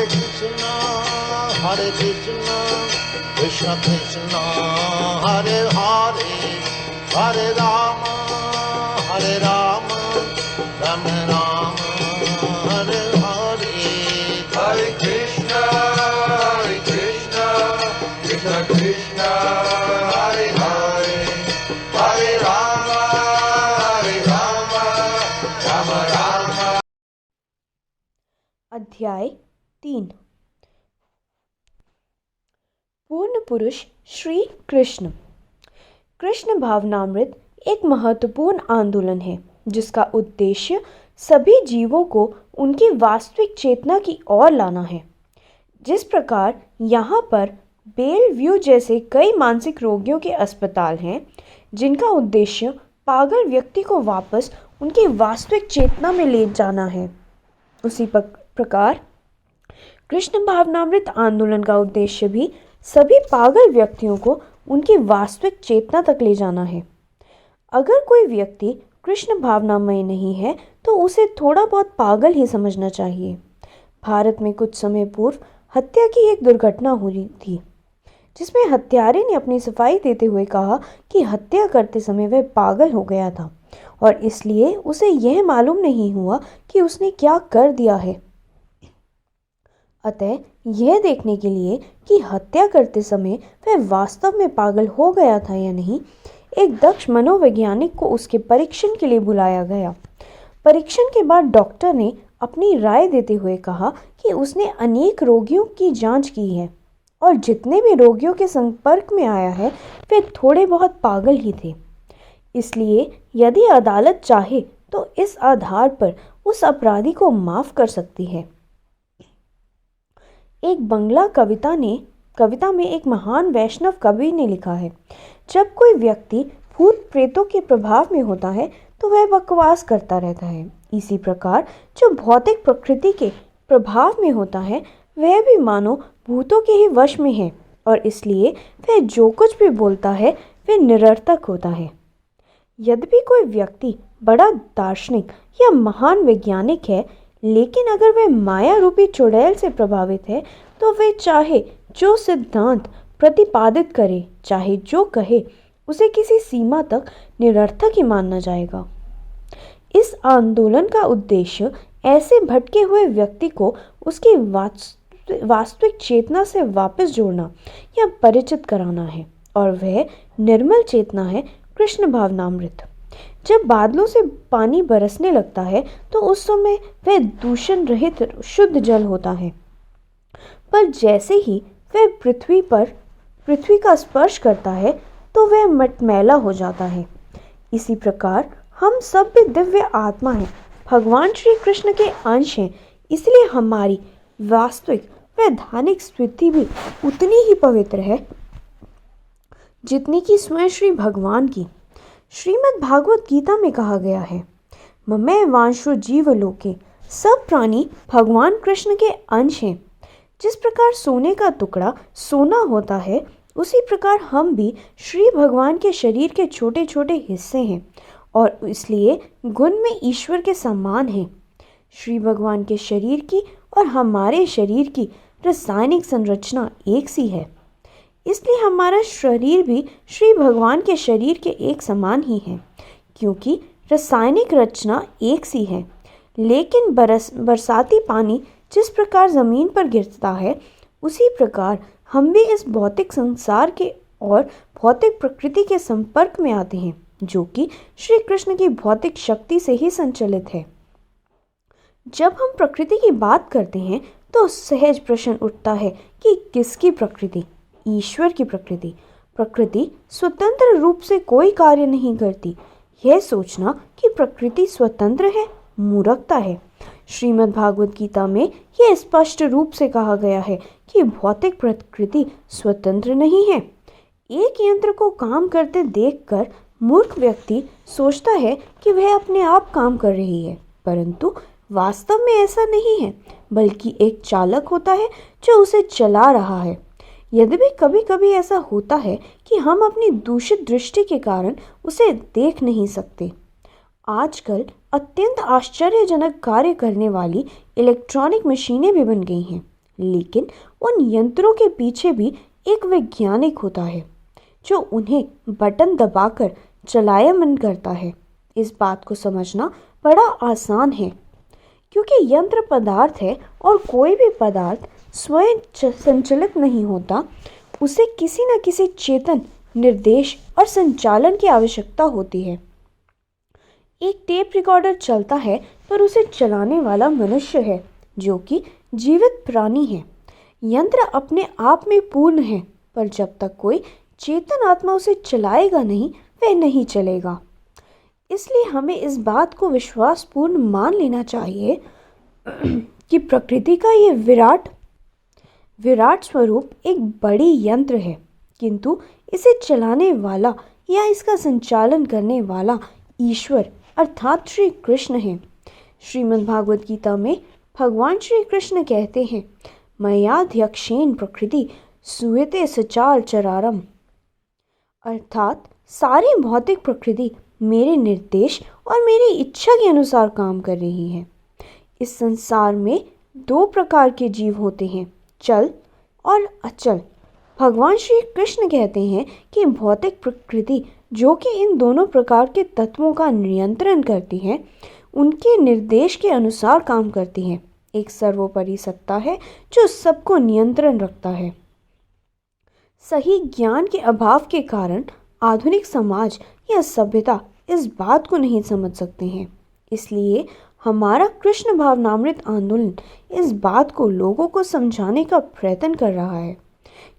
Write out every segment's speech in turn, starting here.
Krishna, Hare Krishna, Krishna Krishna, Hare Hare, Hare Rama, Hare Rama, Rama Rama, Hare Hare. Hare Krishna, Krishna Krishna, Hare Hare, Hare Rama, Rama Rama. अध्याय 3। पूर्ण पुरुष श्री कृष्ण। कृष्ण भावनामृत एक महत्वपूर्ण आंदोलन है जिसका उद्देश्य सभी जीवों को उनकी वास्तविक चेतना की ओर लाना है। जिस प्रकार यहाँ पर बेल व्यू जैसे कई मानसिक रोगियों के अस्पताल हैं जिनका उद्देश्य पागल व्यक्ति को वापस उनकी वास्तविक चेतना में ले जाना है, उसी प्रकार कृष्ण भावनामृत आंदोलन का उद्देश्य भी सभी पागल व्यक्तियों को उनकी वास्तविक चेतना तक ले जाना है। अगर कोई व्यक्ति कृष्ण भावनामय नहीं है तो उसे थोड़ा बहुत पागल ही समझना चाहिए। भारत में कुछ समय पूर्व हत्या की एक दुर्घटना हुई थी जिसमें हत्यारे ने अपनी सफाई देते हुए कहा कि हत्या करते समय वह पागल हो गया था और इसलिए उसे यह मालूम नहीं हुआ कि उसने क्या कर दिया है। अतः यह देखने के लिए कि हत्या करते समय वह वास्तव में पागल हो गया था या नहीं, एक दक्ष मनोवैज्ञानिक को उसके परीक्षण के लिए बुलाया गया। परीक्षण के बाद डॉक्टर ने अपनी राय देते हुए कहा कि उसने अनेक रोगियों की जांच की है और जितने भी रोगियों के संपर्क में आया है वे थोड़े बहुत पागल ही थे। इसलिए यदि अदालत चाहे तो इस आधार पर उस अपराधी को माफ कर सकती है। एक बंगला कविता में एक महान वैष्णव कवि ने लिखा है, जब कोई व्यक्ति भूत प्रेतों के प्रभाव में होता है तो वह बकवास करता रहता है। इसी प्रकार जो भौतिक प्रकृति के प्रभाव में होता है वह भी मानो भूतों के ही वश में है और इसलिए वह जो कुछ भी बोलता है वह निरर्थक होता है। यद्यपि कोई व्यक्ति बड़ा दार्शनिक या महान वैज्ञानिक है, लेकिन अगर वह माया रूपी चुड़ैल से प्रभावित है तो वह चाहे जो सिद्धांत प्रतिपादित करे, चाहे जो कहे, उसे किसी सीमा तक निरर्थक ही माना जाएगा। इस आंदोलन का उद्देश्य ऐसे भटके हुए व्यक्ति को उसकी वास्तविक चेतना से वापस जोड़ना या परिचित कराना है और वह निर्मल चेतना है कृष्ण भावनामृत। जब बादलों से पानी बरसने लगता है तो उस समय वह दूषण रहित शुद्ध जल होता है, पर जैसे ही वह पृथ्वी का स्पर्श करता है तो वह मटमैला हो जाता है। इसी प्रकार हम सब भी दिव्य आत्मा हैं, भगवान श्री कृष्ण के अंश हैं, इसलिए हमारी वास्तविक वैधानिक स्थिति भी उतनी ही पवित्र है जितनी कि स्वयं श्री भगवान की। श्रीमद् भागवत गीता में कहा गया है, ममै वांशो जीवलोके, सब प्राणी भगवान कृष्ण के अंश हैं। जिस प्रकार सोने का टुकड़ा सोना होता है, उसी प्रकार हम भी श्री भगवान के शरीर के छोटे छोटे हिस्से हैं और इसलिए गुण में ईश्वर के समान हैं। श्री भगवान के शरीर की और हमारे शरीर की रासायनिक संरचना एक सी है, इसलिए हमारा शरीर भी श्री भगवान के शरीर के एक समान ही है, क्योंकि रासायनिक रचना एक सी है। लेकिन बरसाती पानी जिस प्रकार ज़मीन पर गिरता है, उसी प्रकार हम भी इस भौतिक संसार के और भौतिक प्रकृति के संपर्क में आते हैं, जो कि श्री कृष्ण की भौतिक शक्ति से ही संचालित है। जब हम प्रकृति की बात करते हैं तो सहज प्रश्न उठता है कि किसकी प्रकृति? ईश्वर की प्रकृति। प्रकृति स्वतंत्र रूप से कोई कार्य नहीं करती। यह सोचना कि प्रकृति स्वतंत्र है मूर्खता है। श्रीमद् भागवत गीता में यह स्पष्ट रूप से कहा गया है कि भौतिक प्रकृति स्वतंत्र नहीं है। एक यंत्र को काम करते देखकर मूर्ख व्यक्ति सोचता है कि वह अपने आप काम कर रही है, परंतु वास्तव में ऐसा नहीं है, बल्कि एक चालक होता है जो उसे चला रहा है। यद्यपि कभी कभी ऐसा होता है कि हम अपनी दूषित दृष्टि के कारण उसे देख नहीं सकते। आजकल अत्यंत आश्चर्यजनक कार्य करने वाली इलेक्ट्रॉनिक मशीनें भी बन गई हैं, लेकिन उन यंत्रों के पीछे भी एक वैज्ञानिक होता है जो उन्हें बटन दबाकर चलायमान करता है। इस बात को समझना बड़ा आसान है क्योंकि यंत्र पदार्थ है और कोई भी पदार्थ स्वयं संचालित नहीं होता, उसे किसी न किसी चेतन निर्देश और संचालन की आवश्यकता होती है। एक टेप रिकॉर्डर चलता है पर उसे चलाने वाला मनुष्य है जो कि जीवित प्राणी है। यंत्र अपने आप में पूर्ण है पर जब तक कोई चेतन आत्मा उसे चलाएगा नहीं, वह नहीं चलेगा। इसलिए हमें इस बात को विश्वासपूर्ण मान लेना चाहिए कि प्रकृति का ये विराट स्वरूप एक बड़ी यंत्र है, किंतु इसे चलाने वाला या इसका संचालन करने वाला ईश्वर अर्थात श्री कृष्ण है। श्रीमद् भागवत गीता में भगवान श्री कृष्ण कहते हैं, मयाध्यक्षेण प्रकृति सूयते सचार चरारम, अर्थात सारी भौतिक प्रकृति मेरे निर्देश और मेरी इच्छा के अनुसार काम कर रही है। इस संसार में दो प्रकार के जीव होते हैं, चल और अचल। भगवान श्री कृष्ण कहते हैं कि भौतिक प्रकृति जो कि इन दोनों प्रकार के तत्वों का नियंत्रण करती है, उनके निर्देश के अनुसार काम करती है। एक सर्वोपरि सत्ता है जो सबको नियंत्रण रखता है। सही ज्ञान के अभाव के कारण आधुनिक समाज या सभ्यता इस बात को नहीं समझ सकते हैं। इसलिए हमारा कृष्ण भावनामृत आंदोलन इस बात को लोगों को समझाने का प्रयत्न कर रहा है,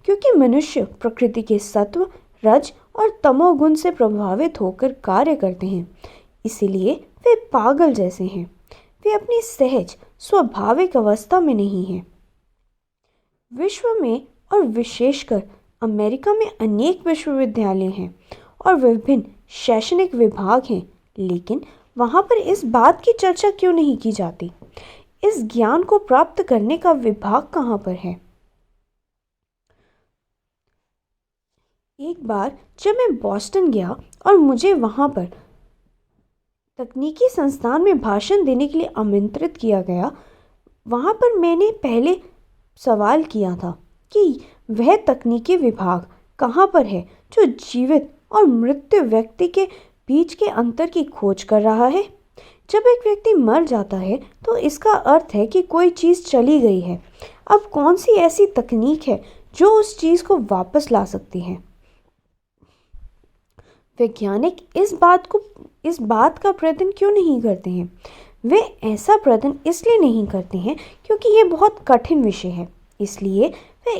क्योंकि मनुष्य प्रकृति के सत्व, रज और तमोगुण से प्रभावित होकर कार्य करते हैं। इसीलिए वे पागल जैसे हैं, वे अपनी सहज स्वाभाविक अवस्था में नहीं हैं। विश्व में और विशेषकर अमेरिका में अनेक विश्वविद्यालय हैं और विभिन्न शैक्षणिक विभाग हैं, लेकिन वहाँ पर इस बात की चर्चा क्यों नहीं की जाती? इस ज्ञान को प्राप्त करने का विभाग कहाँ पर है? एक बार जब मैं बॉस्टन गया और मुझे वहाँ पर तकनीकी संस्थान में भाषण देने के लिए आमंत्रित किया गया, वहाँ पर मैंने पहले सवाल किया था कि वह तकनीकी विभाग कहाँ पर है जो जीवित और मृत व्यक्ति के बीच के अंतर की खोज कर रहा है। जब एक व्यक्ति मर जाता है तो इसका अर्थ है कि कोई चीज़ चली गई है। अब कौन सी ऐसी तकनीक है जो उस चीज़ को वापस ला सकती है? वैज्ञानिक इस बात का प्रयत्न क्यों नहीं करते हैं? वे ऐसा प्रयत्न इसलिए नहीं करते हैं क्योंकि ये बहुत कठिन विषय है, इसलिए वे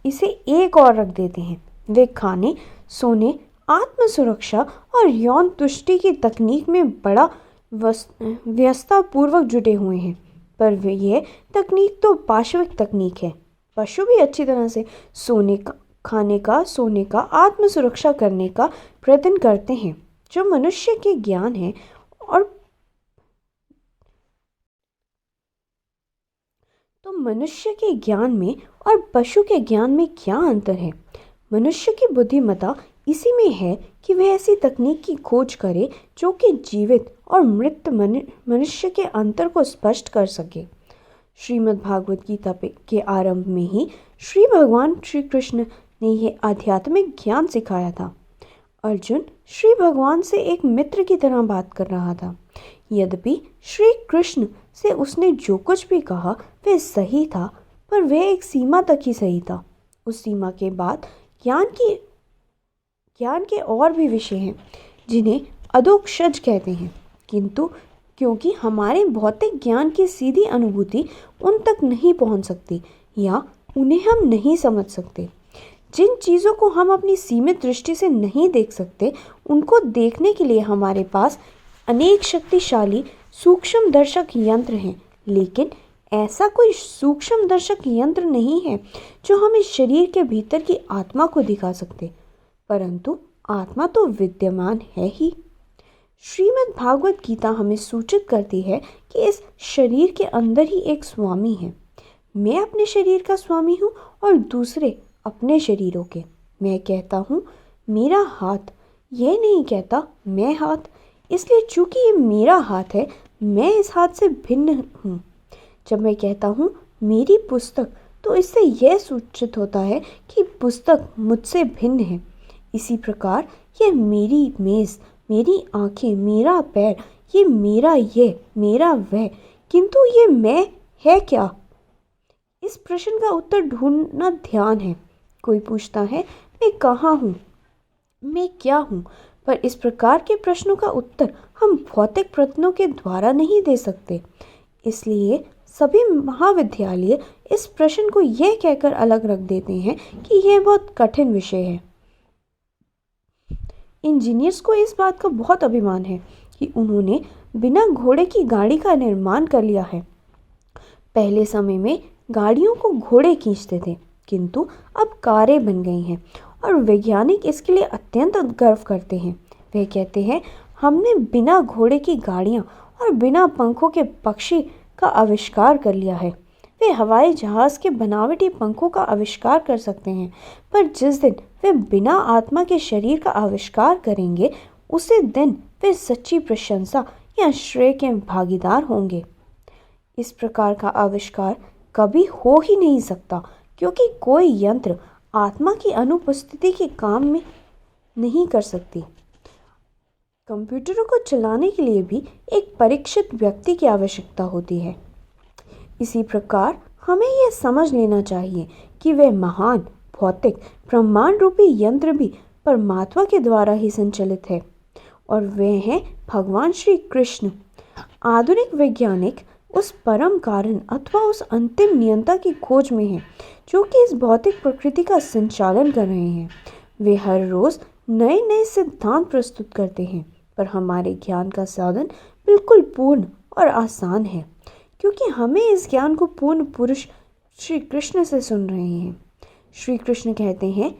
इसे एक और रख देते हैं। वे खाने, सोने, आत्म सुरक्षा और यौन तुष्टि की तकनीक में बड़ा व्यस्ततापूर्वक जुटे हुए हैं, पर यह तकनीक तो पाशविक तकनीक है। पशु भी अच्छी तरह से खाने का, सोने का, आत्म सुरक्षा करने का प्रयत्न करते हैं। जो मनुष्य के ज्ञान है और तो मनुष्य के ज्ञान में और पशु के ज्ञान में क्या अंतर है? मनुष्य की बुद्धिमत्ता इसी में है कि वह ऐसी तकनीक की खोज करे जो कि जीवित और मृत मनुष्य के अंतर को स्पष्ट कर सके। श्रीमद् भागवत गीता के आरंभ में ही श्री भगवान श्री कृष्ण ने यह आध्यात्मिक ज्ञान सिखाया था। अर्जुन श्री भगवान से एक मित्र की तरह बात कर रहा था। यद्यपि श्री कृष्ण से उसने जो कुछ भी कहा वह सही था, पर वह एक सीमा तक ही सही था। उस सीमा के बाद ज्ञान के और भी विषय हैं जिन्हें अधोक्षज कहते हैं, किंतु क्योंकि हमारे भौतिक ज्ञान की सीधी अनुभूति उन तक नहीं पहुंच सकती या उन्हें हम नहीं समझ सकते। जिन चीज़ों को हम अपनी सीमित दृष्टि से नहीं देख सकते, उनको देखने के लिए हमारे पास अनेक शक्तिशाली सूक्ष्म दर्शक यंत्र हैं, लेकिन ऐसा कोई सूक्ष्म दर्शक यंत्र नहीं है जो हमें शरीर के भीतर की आत्मा को दिखा सकते, परंतु आत्मा तो विद्यमान है ही। श्रीमद् भागवत गीता हमें सूचित करती है कि इस शरीर के अंदर ही एक स्वामी है। मैं अपने शरीर का स्वामी हूँ और दूसरे अपने शरीरों के। मैं कहता हूँ मेरा हाथ, यह नहीं कहता मैं हाथ, इसलिए चूंकि ये मेरा हाथ है, मैं इस हाथ से भिन्न हूँ। जब मैं कहता हूँ मेरी पुस्तक, तो इससे यह सूचित होता है कि पुस्तक मुझसे भिन्न है। इसी प्रकार यह मेरी मेज़, मेरी आंखें, मेरा पैर, ये मेरा वह, किंतु ये मैं है क्या? इस प्रश्न का उत्तर ढूंढना ध्यान है। कोई पूछता है, मैं कहाँ हूँ, मैं क्या हूँ? पर इस प्रकार के प्रश्नों का उत्तर हम भौतिक प्रश्नों के द्वारा नहीं दे सकते। इसलिए सभी महाविद्यालय इस प्रश्न को यह कहकर अलग रख देते हैं कि यह बहुत कठिन विषय है। इंजीनियर्स को इस बात का बहुत अभिमान है कि उन्होंने बिना घोड़े की गाड़ी का निर्माण कर लिया है। पहले समय में गाड़ियों को घोड़े खींचते थे, किंतु अब कारें बन गई हैं और वैज्ञानिक इसके लिए अत्यंत गर्व करते हैं। वे कहते हैं, हमने बिना घोड़े की गाड़ियाँ और बिना पंखों के पक्षी का आविष्कार कर लिया है। वे हवाई जहाज़ के बनावटी पंखों का आविष्कार कर सकते हैं, पर जिस दिन वे बिना आत्मा के शरीर का आविष्कार करेंगे, उसी दिन वे सच्ची प्रशंसा या श्रेय के भागीदार होंगे। इस प्रकार का आविष्कार कभी हो ही नहीं सकता, क्योंकि कोई यंत्र आत्मा की अनुपस्थिति के काम में नहीं कर सकती। कंप्यूटरों को चलाने के लिए भी एक परीक्षित व्यक्ति की आवश्यकता होती है। इसी प्रकार हमें यह समझ लेना चाहिए कि वह महान भौतिक प्रमाण रूपी यंत्र भी परमात्मा के द्वारा ही संचालित है, और वे हैं भगवान श्री कृष्ण। आधुनिक वैज्ञानिक उस परम कारण अथवा उस अंतिम नियंता की खोज में हैं, जो कि इस भौतिक प्रकृति का संचालन कर रहे हैं। वे हर रोज नए नए सिद्धांत प्रस्तुत करते हैं, पर हमारे ज्ञान का साधन बिल्कुल पूर्ण और आसान है, क्योंकि हमें इस ज्ञान को पूर्ण पुरुष श्री कृष्ण से सुन रहे हैं। श्री कृष्ण कहते हैं,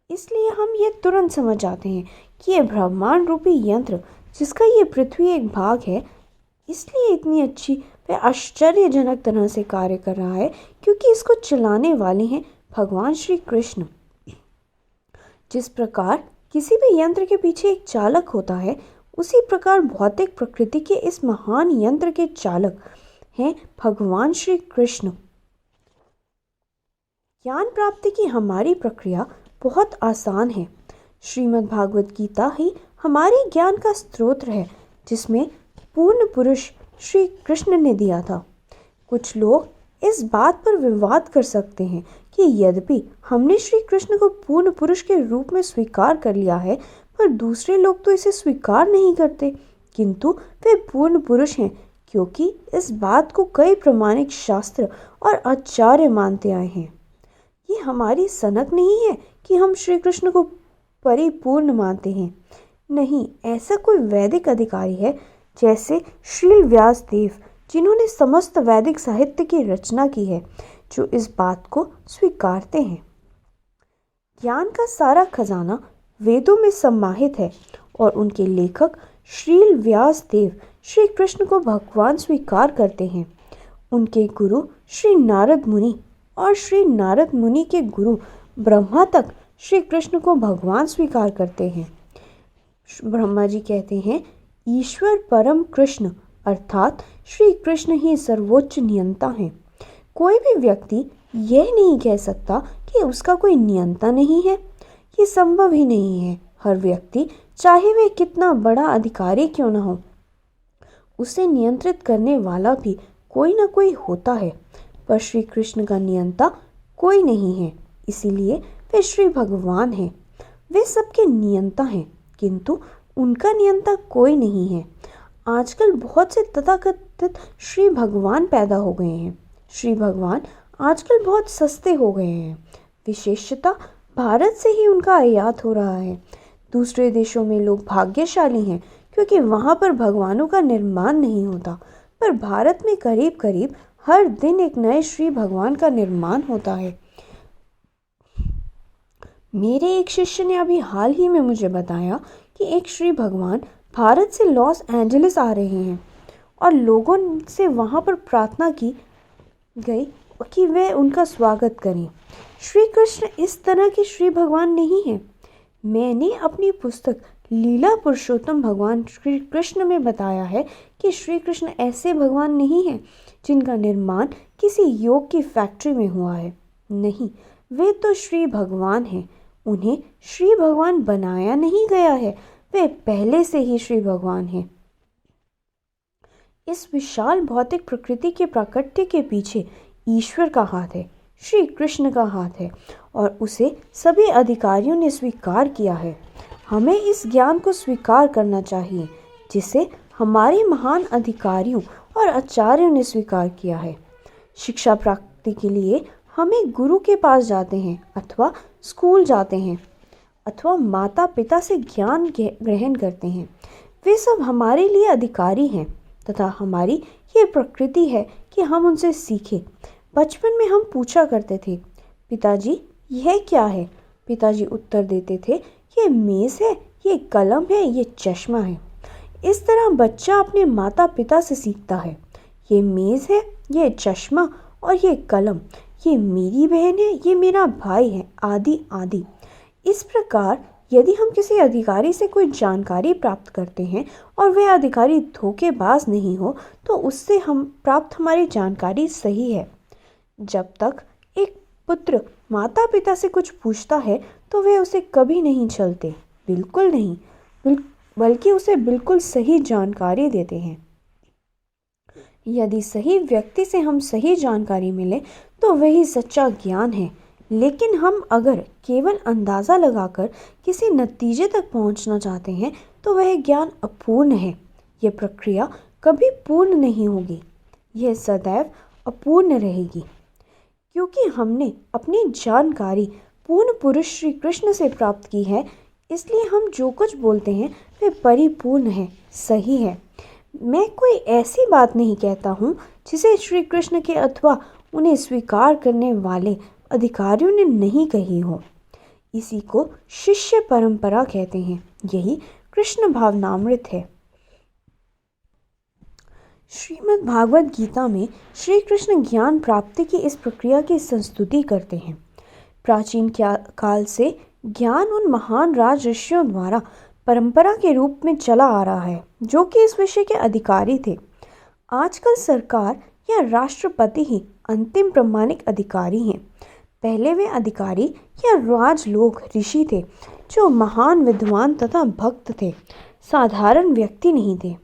इसलिए हम ये तुरंत समझ जाते हैं कि यह ब्रह्मांड रूपी यंत्र, जिसका ये पृथ्वी एक भाग है, इसलिए इतनी अच्छी व आश्चर्यजनक तरह से कार्य कर रहा है, क्योंकि इसको चलाने वाले हैं भगवान श्री कृष्ण। जिस प्रकार किसी भी यंत्र के पीछे एक चालक होता है, उसी प्रकार भौतिक प्रकृति के इस महान यंत्र के चालक हैं भगवान श्री कृष्ण। ज्ञान प्राप्ति की हमारी प्रक्रिया बहुत आसान है। श्रीमद् भागवत गीता ही हमारे ज्ञान का स्रोत है, जिसमें पूर्ण पुरुष श्री कृष्ण ने दिया था। कुछ लोग इस बात पर विवाद कर सकते हैं कि यद्यपि हमने श्री कृष्ण को पूर्ण पुरुष के रूप में स्वीकार कर लिया है, पर दूसरे लोग तो इसे स्वीकार नहीं करते, किंतु वे पूर्ण पुरुष हैं, क्योंकि इस बात को कई प्रामाणिक शास्त्र और आचार्य मानते आए हैं। ये हमारी सनक नहीं है कि हम श्री कृष्ण को परिपूर्ण मानते हैं। नहीं, ऐसा कोई वैदिक अधिकारी है जैसे श्रील व्यास देव, जिन्होंने समस्त वैदिक साहित्य की रचना की है, जो इस बात को स्वीकारते हैं। ज्ञान का सारा खजाना वेदों में समाहित है, और उनके लेखक श्रील व्यास देव श्री कृष्ण को भगवान स्वीकार करते हैं। उनके गुरु श्री नारद मुनि और श्री नारद मुनि के गुरु ब्रह्मा तक श्री कृष्ण को भगवान स्वीकार करते हैं। ब्रह्मा जी कहते हैं, ईश्वर परम कृष्ण अर्थात श्री कृष्ण ही सर्वोच्च नियंता हैं। कोई भी व्यक्ति यह नहीं कह सकता कि उसका कोई नियंता नहीं है। ये संभव ही नहीं है। हर व्यक्ति, चाहे वह कितना बड़ा अधिकारी क्यों न हो, उसे नियंत्रित करने वाला भी कोई ना कोई होता है, पर श्री कृष्ण का नियंता कोई नहीं है। इसीलिए वे श्री भगवान हैं। वे सबके नियंता हैं, किंतु उनका नियंता कोई नहीं है। आजकल बहुत से तथाकथित श्री भगवान पैदा हो गए हैं। श्री भगवान आजकल बहुत सस्ते हो गए हैं। विशेषतः भारत से ही उनका आयात हो रहा है। दूसरे देशों में लोग भाग्यशाली हैं, क्योंकि वहाँ पर भगवानों का निर्माण नहीं होता, पर भारत में करीब करीब हर दिन एक नए श्री भगवान का निर्माण होता है। मेरे एक शिष्य ने अभी हाल ही में मुझे बताया कि एक श्री भगवान भारत से लॉस एंजलिस आ रहे हैं, और लोगों से वहाँ पर प्रार्थना की गई कि वे उनका स्वागत करें। श्री कृष्ण इस तरह के श्री भगवान नहीं हैं। मैंने अपनी पुस्तक लीला पुरुषोत्तम भगवान श्री कृष्ण में बताया है कि श्री कृष्ण ऐसे भगवान नहीं हैं जिनका निर्माण किसी योग की फैक्ट्री में हुआ है। नहीं, वे तो श्री भगवान हैं। उन्हें श्री भगवान बनाया नहीं गया है, वे पहले से ही श्री भगवान हैं। इस विशाल भौतिक प्रकृति के प्राकट्य के पीछे ईश्वर का हाथ है, श्री कृष्ण का हाथ है, और उसे सभी अधिकारियों ने स्वीकार किया है। हमें इस ज्ञान को स्वीकार करना चाहिए जिसे हमारे महान अधिकारियों और आचार्यों ने स्वीकार किया है। शिक्षा प्राप्ति के लिए हमें गुरु के पास जाते हैं अथवा स्कूल जाते हैं अथवा माता पिता से ज्ञान ग्रहण करते हैं। वे सब हमारे लिए अधिकारी हैं तथा हमारी ये प्रकृति है कि हम उनसे सीखें। बचपन में हम पूछा करते थे, पिताजी यह क्या है? पिताजी उत्तर देते थे, ये मेज़ है, ये कलम है, ये चश्मा है। इस तरह बच्चा अपने माता पिता से सीखता है। ये मेज़ है, ये चश्मा और ये कलम, ये मेरी बहन है, ये मेरा भाई है, आदि आदि। इस प्रकार यदि हम किसी अधिकारी से कोई जानकारी प्राप्त करते हैं और वह अधिकारी धोखेबाज नहीं हो तो उससे हम प्राप्त हमारी जानकारी सही है। जब तक एक पुत्र माता पिता से कुछ पूछता है तो वे उसे कभी नहीं छलते, बिल्कुल नहीं, बल्कि उसे बिल्कुल सही जानकारी देते हैं। यदि सही व्यक्ति से हम सही जानकारी मिले तो वही सच्चा ज्ञान है। लेकिन हम अगर केवल अंदाज़ा लगाकर किसी नतीजे तक पहुंचना चाहते हैं तो वह ज्ञान अपूर्ण है। यह प्रक्रिया कभी पूर्ण नहीं होगी, यह सदैव अपूर्ण रहेगी, क्योंकि हमने अपनी जानकारी पूर्ण पुरुष श्री कृष्ण से प्राप्त की है। इसलिए हम जो कुछ बोलते हैं वह परिपूर्ण है, सही है। मैं कोई ऐसी बात नहीं कहता हूँ जिसे श्री कृष्ण के अथवा उन्हें स्वीकार करने वाले अधिकारियों ने नहीं कही हो। इसी को शिष्य परंपरा कहते हैं। यही कृष्ण भावनामृत है। श्रीमद् भागवत गीता में श्री कृष्ण ज्ञान प्राप्ति की इस प्रक्रिया की संस्तुति करते हैं। प्राचीन काल से ज्ञान उन महान राज ऋषियों द्वारा परंपरा के रूप में चला आ रहा है जो कि इस विषय के अधिकारी थे। आजकल सरकार या राष्ट्रपति ही अंतिम प्रमाणिक अधिकारी हैं। पहले वे अधिकारी या राजलोक ऋषि थे जो महान विद्वान तथा भक्त थे, साधारण व्यक्ति नहीं थे।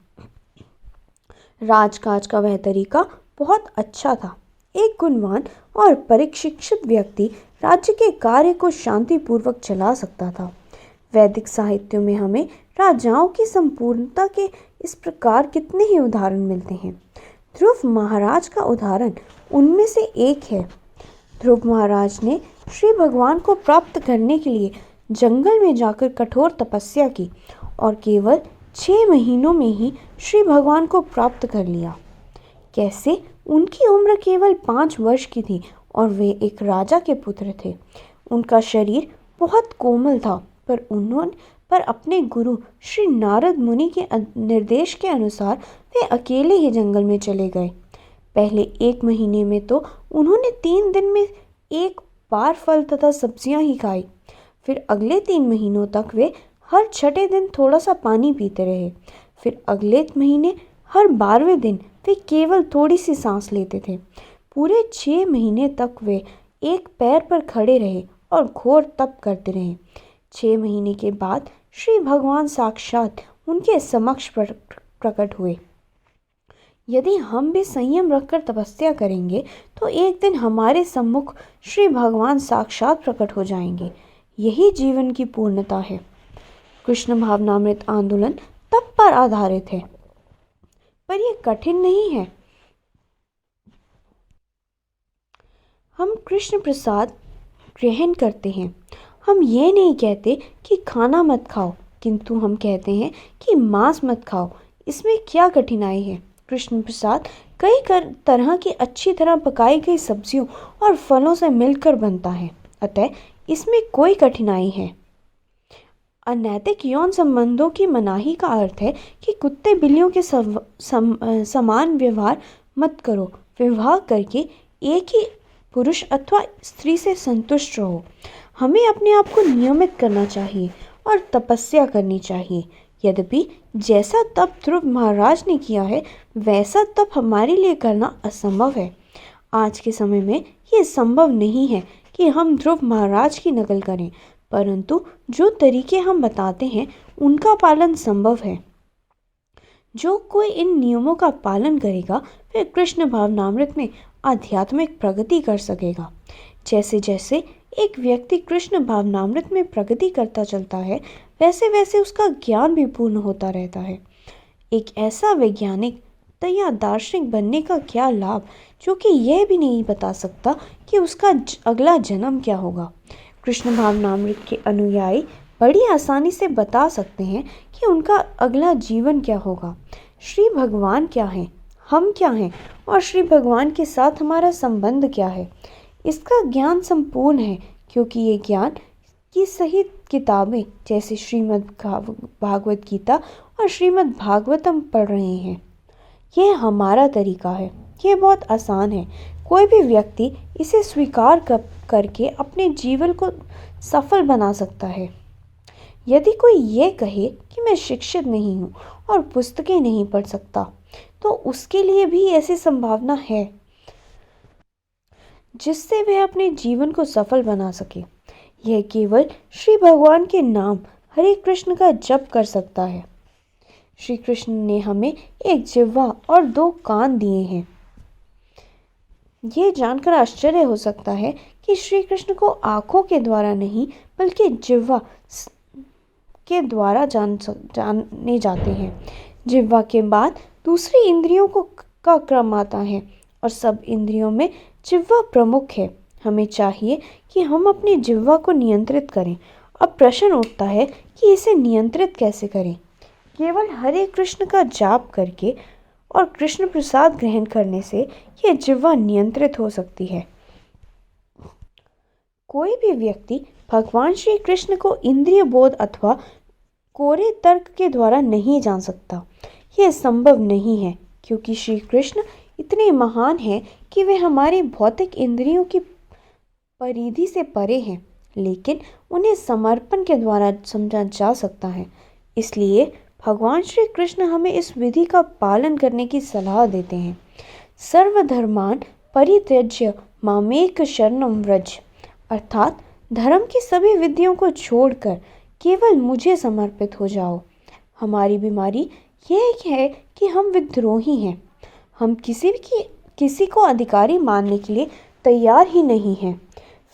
राजकाज का वह तरीका बहुत अच्छा था। एक गुणवान और परिशिक्षित व्यक्ति राज्य के कार्य को शांतिपूर्वक चला सकता था। वैदिक साहित्यों में हमें राजाओं की संपूर्णता के इस प्रकार कितने ही उदाहरण मिलते हैं। ध्रुव महाराज का उदाहरण उनमें से एक है। ध्रुव महाराज ने श्री भगवान को प्राप्त करने के लिए जंगल में जाकर कठोर तपस्या की और केवल 6 महीनों में ही श्री भगवान को प्राप्त कर लिया। कैसे? उनकी उम्र केवल 5 वर्ष की थी और वे एक राजा के पुत्र थे। उनका शरीर बहुत कोमल था, पर अपने गुरु श्री नारद मुनि के निर्देश के अनुसार वे अकेले ही जंगल में चले गए। पहले 1 महीने में तो उन्होंने 3 दिन में 1 बार फल तथा सब्जियां ही खाई। फिर अगले 3 महीनों तक वे हर 6ठे दिन थोड़ा सा पानी पीते रहे। फिर अगले महीने हर 12वें दिन वे केवल थोड़ी सी सांस लेते थे। पूरे 6 महीने तक वे एक पैर पर खड़े रहे और घोर तप करते रहे। 6 महीने के बाद श्री भगवान साक्षात उनके समक्ष प्रकट हुए। यदि हम भी संयम रखकर तपस्या करेंगे तो एक दिन हमारे सम्मुख श्री भगवान साक्षात प्रकट हो जाएंगे। यही जीवन की पूर्णता है। कृष्ण भावनामृत आंदोलन तप पर आधारित है, पर यह कठिन नहीं है। हम कृष्ण प्रसाद ग्रहण करते हैं। हम ये नहीं कहते कि खाना मत खाओ, किंतु हम कहते हैं कि मांस मत खाओ। इसमें क्या कठिनाई है? कृष्ण प्रसाद कई तरह की अच्छी तरह पकाई गई सब्जियों और फलों से मिलकर बनता है, अतः इसमें कोई कठिनाई है। अनैतिक यौन संबंधों की मनाही का अर्थ है कि कुत्ते बिल्लियों के समान व्यवहार मत करो। विवाह करके एक ही पुरुष अथवा स्त्री से संतुष्ट रहो। हमें अपने आप को नियमित करना चाहिए और तपस्या करनी चाहिए। यद्यपि जैसा तप ध्रुव महाराज ने किया है वैसा तप हमारे लिए करना असंभव है। आज के समय में ये संभव नहीं है कि हम ध्रुव महाराज की नकल करें, परंतु जो तरीके हम बताते हैं उनका पालन संभव है। जो कोई इन नियमों का पालन करेगा वह कृष्ण भावनामृत में आध्यात्मिक प्रगति कर सकेगा। जैसे जैसे एक व्यक्ति कृष्ण भावनामृत में प्रगति करता चलता है वैसे वैसे उसका ज्ञान भी पूर्ण होता रहता है। एक ऐसा वैज्ञानिक या दार्शनिक बनने का क्या लाभ जो कि यह भी नहीं बता सकता कि उसका अगला जन्म क्या होगा। कृष्ण भावनामृत के अनुयायी बड़ी आसानी से बता सकते हैं कि उनका अगला जीवन क्या होगा, श्री भगवान क्या हैं, हम क्या हैं और श्री भगवान के साथ हमारा संबंध क्या है। इसका ज्ञान संपूर्ण है क्योंकि ये ज्ञान की सही किताबें जैसे श्रीमद् भागवत गीता और श्रीमद् भागवतम पढ़ रहे हैं। यह हमारा तरीका है, यह बहुत आसान है। कोई भी व्यक्ति इसे स्वीकार करके अपने जीवन को सफल बना सकता है। यदि कोई ये कहे कि मैं शिक्षित नहीं हूँ और पुस्तकें नहीं पढ़ सकता तो उसके लिए भी ऐसी संभावना है जिससे वह अपने जीवन को सफल बना सके। यह केवल श्री भगवान के नाम हरे कृष्ण का जप कर सकता है। श्री कृष्ण ने हमें एक जिह्वा और 2 कान दिए हैं। यह जानकर आश्चर्य हो सकता है कि श्री कृष्ण को आंखों के द्वारा नहीं बल्कि जिह्वा के द्वारा जाने जाते हैं। जिह्वा के बाद दूसरी इंद्रियों का क्रम आता है और सब इंद्रियों में जिह्वा प्रमुख है। हमें चाहिए कि हम अपनी जिह्वा को नियंत्रित करें। अब प्रश्न उठता है कि इसे नियंत्रित कैसे करें। केवल हरे कृष्ण का जाप करके और कृष्ण प्रसाद ग्रहण करने से यह जिह्वा नियंत्रित हो सकती है। कोई भी व्यक्ति भगवान श्री कृष्ण को इंद्रिय बोध अथवा कोरे तर्क के द्वारा नहीं जान सकता। यह संभव नहीं है क्योंकि श्री कृष्ण इतने महान हैं कि वे हमारी भौतिक इंद्रियों की परिधि से परे हैं, लेकिन उन्हें समर्पण के द्वारा समझा जा सकता है। इसलिए भगवान श्री कृष्ण हमें इस विधि का पालन करने की सलाह देते हैं। सर्वधर्मान परित्यज्य मामेक शरणम व्रज, अर्थात धर्म की सभी विधियों को छोड़कर केवल मुझे समर्पित हो जाओ। हमारी बीमारी यह है कि हम विद्रोही हैं। हम किसी को अधिकारी मानने के लिए तैयार ही नहीं हैं।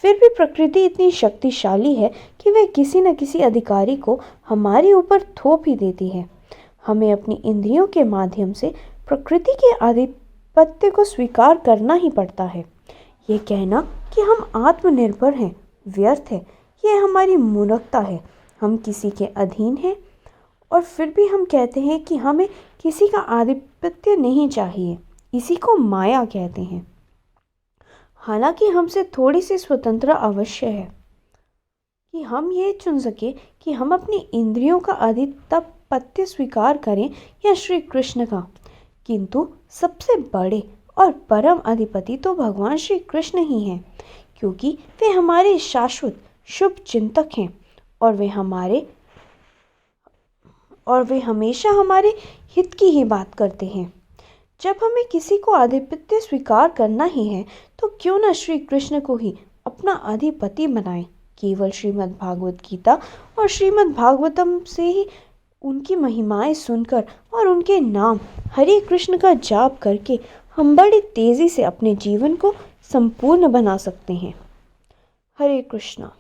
फिर भी प्रकृति इतनी शक्तिशाली है कि वह किसी न किसी अधिकारी को हमारे ऊपर थोप ही देती है। हमें अपनी इंद्रियों के माध्यम से प्रकृति के आधिपत्य को स्वीकार करना ही पड़ता है। ये कहना कि हम आत्मनिर्भर हैं व्यर्थ है। यह हमारी मूर्खता है। हम किसी के अधीन हैं और फिर भी हम कहते हैं कि हमें किसी का आधिपत्य नहीं चाहिए। इसी को माया कहते हैं। हालांकि हमसे थोड़ी सी स्वतंत्रता अवश्य है कि हम ये चुन सके कि हम अपनी इंद्रियों का आधिपत्य स्वीकार करें या श्री कृष्ण का, किंतु सबसे बड़े और परम अधिपति तो भगवान श्री कृष्ण ही हैं, क्योंकि वे हमारे शाश्वत शुभ चिंतक हैं और वे हमेशा हमारे हित की ही बात करते हैं। जब हमें किसी को आधिपत्य स्वीकार करना ही है तो क्यों न श्री कृष्ण को ही अपना अधिपति बनाएं। केवल श्रीमद् भागवत गीता और श्रीमद् भागवतम से ही उनकी महिमाएं सुनकर और उनके नाम हरे कृष्ण का जाप करके हम बड़ी तेजी से अपने जीवन को संपूर्ण बना सकते हैं। हरे कृष्णा।